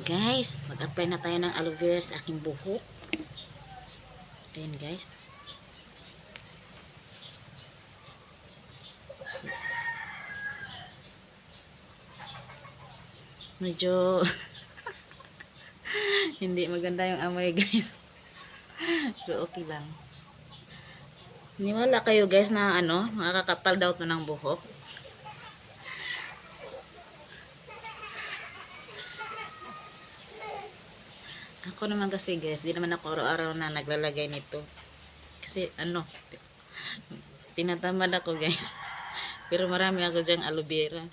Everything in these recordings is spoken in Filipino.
Guys, mag-apply na tayo ng aloe vera sa aking buhok. Ayan guys. Medyo hindi maganda yung amoy guys. Pero okay lang. Niwala kayo guys na makakapal daw to ng buhok. Ako naman kasi guys, di naman ako araw-araw na naglalagay nito. Kasi tinatamad ako guys. Pero marami ako dyang aloe vera.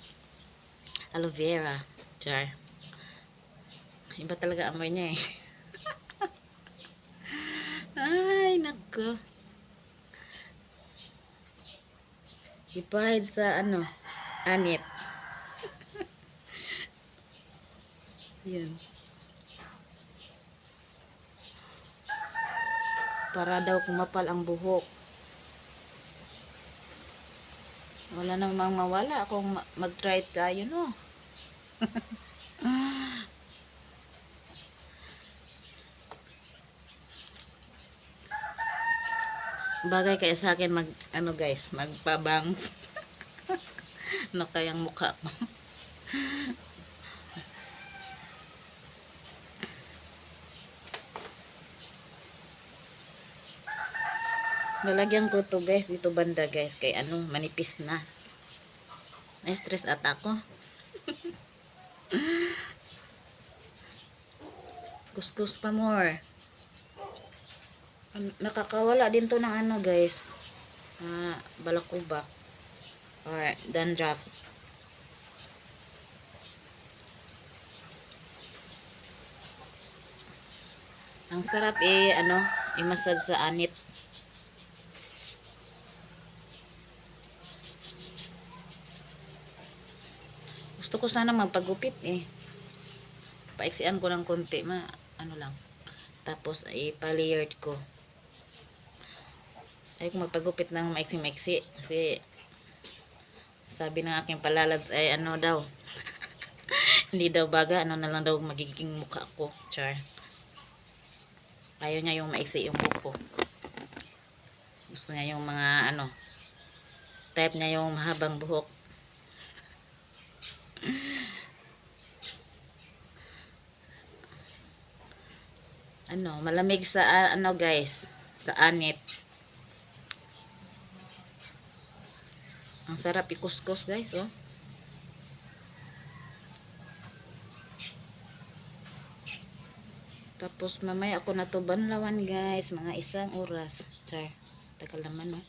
Aloe vera. Char. Iba talaga amoy niya eh. Ay, nako. Ipahid sa anit. Yan. Para daw kumapal ang buhok. Wala namang mawala kung mag-try tayo, no? Bagay kaya sa akin guys, magpabangs. Ano kayang mukha ko? Lalagyan ko to guys, dito banda guys, kay manipis na. May stress ata ako. Kuskus pa more. Nakakawala din to ng guys. Balakubak or dandruff. Ang sarap i-massage sa anit. Gusto ko sana magpagupit eh. Paiksian ko ng konti, lang. Tapos ipa-layered ko. Ay kung magpagupit ng maiksi-maiksi kasi sabi ng aking palalabs ay daw. Hindi daw baga, na lang daw magiging mukha ko. Char. Ayaw niya yung maiksi yung buhok ko. Gusto niya yung mga type niya yung mahabang buhok. Malamig sa guys, sa anit. Ang sarap ikuskus guys, oh. Tapos mamaya ako na to banlawan guys, mga 1 oras. Char, tagal naman, oh.